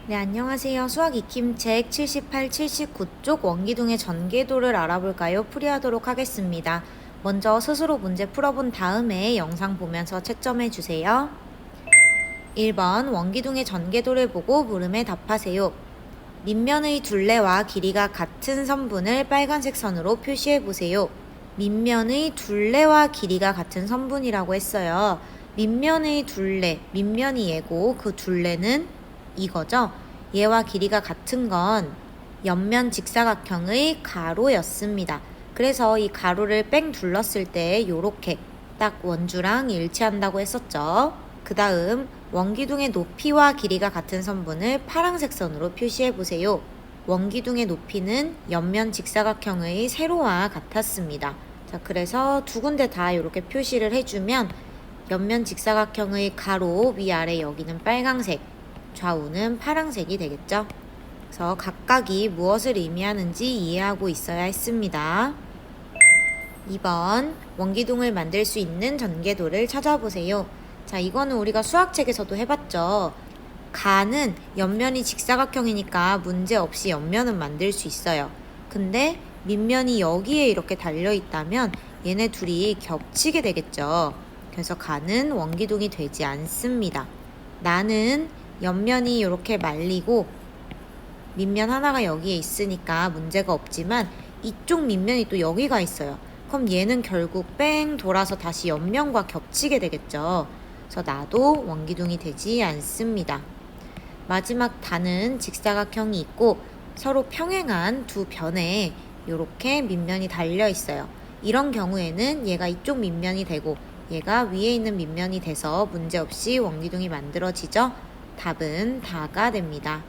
네, 안녕하세요. 수학 익힘책 78, 79쪽 원기둥의 전개도를 알아볼까요? 풀이하도록 하겠습니다. 먼저 스스로 문제 풀어본 다음에 영상 보면서 채점해 주세요. 1번 원기둥의 전개도를 보고 물음에 답하세요. 밑면의 둘레와 길이가 같은 선분을 빨간색 선으로 표시해 보세요. 밑면의 둘레와 길이가 같은 선분이라고 했어요. 밑면의 둘레, 밑면이 얘고 그 둘레는 이거죠. 얘와 길이가 같은 건 옆면 직사각형의 가로였습니다. 그래서 이 가로를 뺑 둘렀을 때 요렇게 딱 원주랑 일치한다고 했었죠. 그 다음 원기둥의 높이와 길이가 같은 선분을 파란색 선으로 표시해 보세요. 원기둥의 높이는 옆면 직사각형의 세로와 같았습니다. 자, 그래서 두 군데 다 이렇게 표시를 해주면 옆면 직사각형의 가로 위아래 여기는 빨강색, 좌우는 파란색이 되겠죠. 그래서 각각이 무엇을 의미하는지 이해하고 있어야 했습니다. 2번 원기둥을 만들 수 있는 전개도를 찾아보세요. 자, 이거는 우리가 수학책에서도 해봤죠. 가는 옆면이 직사각형이니까 문제없이 옆면은 만들 수 있어요. 근데 밑면이 여기에 이렇게 달려있다면 얘네 둘이 겹치게 되겠죠. 그래서 가는 원기둥이 되지 않습니다. 나는 옆면이 이렇게 말리고 밑면 하나가 여기에 있으니까 문제가 없지만 이쪽 밑면이 또 여기가 있어요. 그럼 얘는 결국 뺑 돌아서 다시 옆면과 겹치게 되겠죠. 그래서 나도 원기둥이 되지 않습니다. 마지막 단은 직사각형이 있고 서로 평행한 두 변에 이렇게 밑면이 달려 있어요. 이런 경우에는 얘가 이쪽 밑면이 되고 얘가 위에 있는 밑면이 돼서 문제없이 원기둥이 만들어지죠. 답은 다가 됩니다.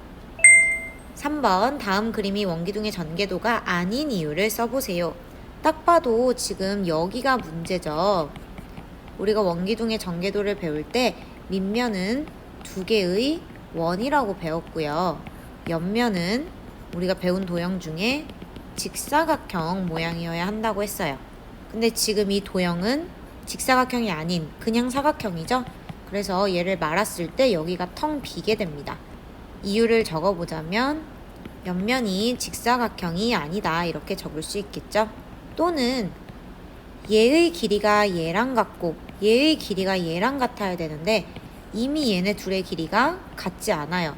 3번 다음 그림이 원기둥의 전개도가 아닌 이유를 써보세요. 딱 봐도 지금 여기가 문제죠. 우리가 원기둥의 전개도를 배울 때 밑면은 두 개의 원이라고 배웠고요. 옆면은 우리가 배운 도형 중에 직사각형 모양이어야 한다고 했어요. 근데 지금 이 도형은 직사각형이 아닌 그냥 사각형이죠. 그래서 얘를 말았을 때 여기가 텅 비게 됩니다. 이유를 적어보자면 옆면이 직사각형이 아니다 이렇게 적을 수 있겠죠. 또는 얘의 길이가 얘랑 같고 얘의 길이가 얘랑 같아야 되는데 이미 얘네 둘의 길이가 같지 않아요.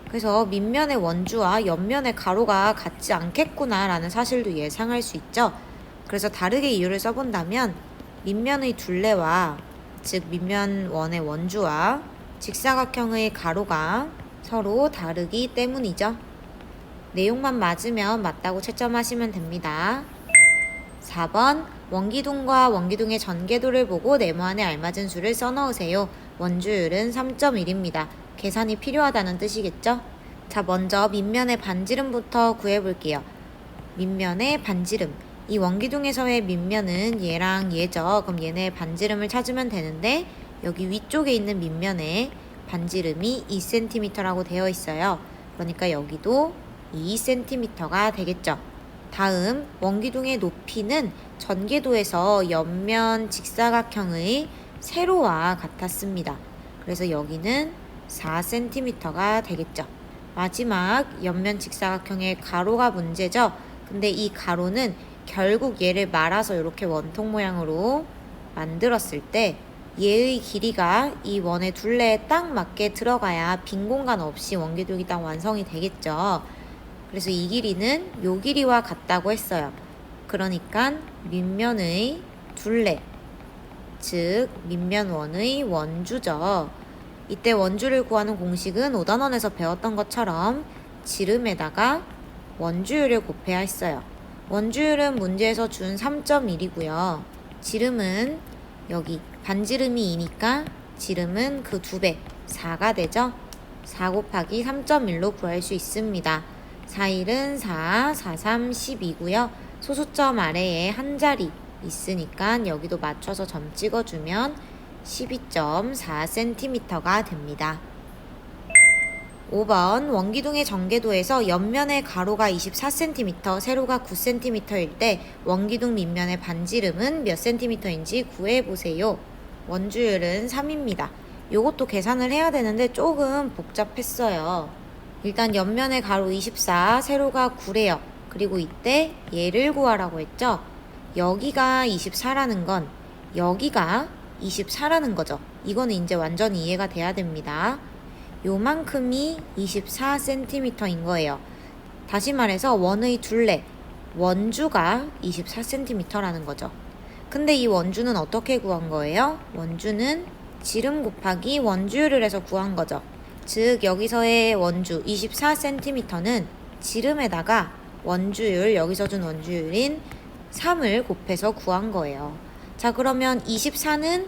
그래서 밑면의 원주와 옆면의 가로가 같지 않겠구나 라는 사실도 예상할 수 있죠. 그래서 다르게 이유를 써본다면 밑면의 둘레와 즉 밑면 원의 원주와 직사각형의 가로가 서로 다르기 때문이죠. 내용만 맞으면 맞다고 채점하시면 됩니다. 4번 원기둥과 원기둥의 전개도를 보고 네모안에 알맞은 수를 써넣으세요. 원주율은 3.1입니다. 계산이 필요하다는 뜻이겠죠? 자, 먼저 밑면의 반지름부터 구해볼게요. 밑면의 반지름. 이 원기둥에서의 밑면은 얘랑 얘죠. 그럼 얘네 반지름을 찾으면 되는데 여기 위쪽에 있는 밑면에 반지름이 2cm라고 되어 있어요. 그러니까 여기도 2cm가 되겠죠. 다음 원기둥의 높이는 전개도에서 옆면 직사각형의 세로와 같았습니다. 그래서 여기는 4cm가 되겠죠. 마지막 옆면 직사각형의 가로가 문제죠. 근데 이 가로는 결국 얘를 말아서 이렇게 원통 모양으로 만들었을 때 얘의 길이가 이 원의 둘레에 딱 맞게 들어가야 빈 공간 없이 원기둥이 딱 완성이 되겠죠. 그래서 이 길이는 요 길이와 같다고 했어요. 그러니까 밑면의 둘레, 즉 밑면원의 원주죠. 이때 원주를 구하는 공식은 5단원에서 배웠던 것처럼 지름에다가 원주율을 곱해야 했어요. 원주율은 문제에서 준 3.1이고요. 지름은 여기 반지름이 2니까 지름은 그 2배, 4가 되죠. 4 곱하기 3.1로 구할 수 있습니다. 4일은 4, 4, 3, 12고요. 소수점 아래에 한 자리 있으니까 여기도 맞춰서 점 찍어주면 12.4cm가 됩니다. 5번 원기둥의 전개도에서 옆면의 가로가 24cm, 세로가 9cm일 때 원기둥 밑면의 반지름은 몇 cm인지 구해보세요. 원주율은 3입니다. 요것도 계산을 해야 되는데 조금 복잡했어요. 일단 옆면의 가로 24, 세로가 9래요. 그리고 이때 얘를 구하라고 했죠. 여기가 24라는 건 여기가 24라는 거죠. 이거는 이제 완전히 이해가 돼야 됩니다. 요만큼이 24cm인 거예요. 다시 말해서 원의 둘레, 원주가 24cm라는 거죠. 근데 이 원주는 어떻게 구한 거예요? 원주는 지름 곱하기 원주율을 해서 구한 거죠. 즉 여기서의 원주 24cm는 지름에다가 원주율, 여기서 준 원주율인 3을 곱해서 구한 거예요. 자, 그러면 24는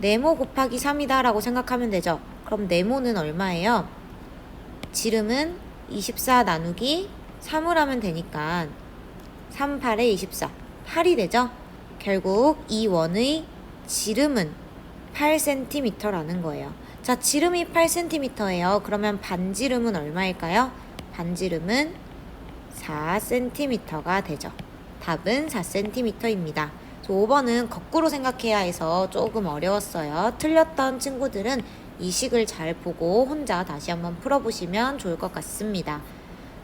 네모 곱하기 3이다 라고 생각하면 되죠. 그럼 네모는 얼마예요? 지름은 24 나누기 3을 하면 되니까 3, 8에 24, 8이 되죠? 결국 이 원의 지름은 8cm라는 거예요. 자, 지름이 8cm예요. 그러면 반지름은 얼마일까요? 반지름은 4cm가 되죠. 답은 4cm입니다. 5번은 거꾸로 생각해야 해서 조금 어려웠어요. 틀렸던 친구들은 이 식을 잘 보고 혼자 다시 한번 풀어보시면 좋을 것 같습니다.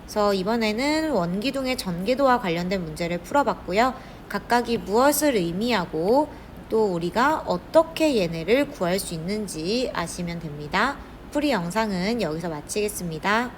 그래서 이번에는 원기둥의 전개도와 관련된 문제를 풀어봤고요. 각각이 무엇을 의미하고 또 우리가 어떻게 얘네를 구할 수 있는지 아시면 됩니다. 풀이 영상은 여기서 마치겠습니다.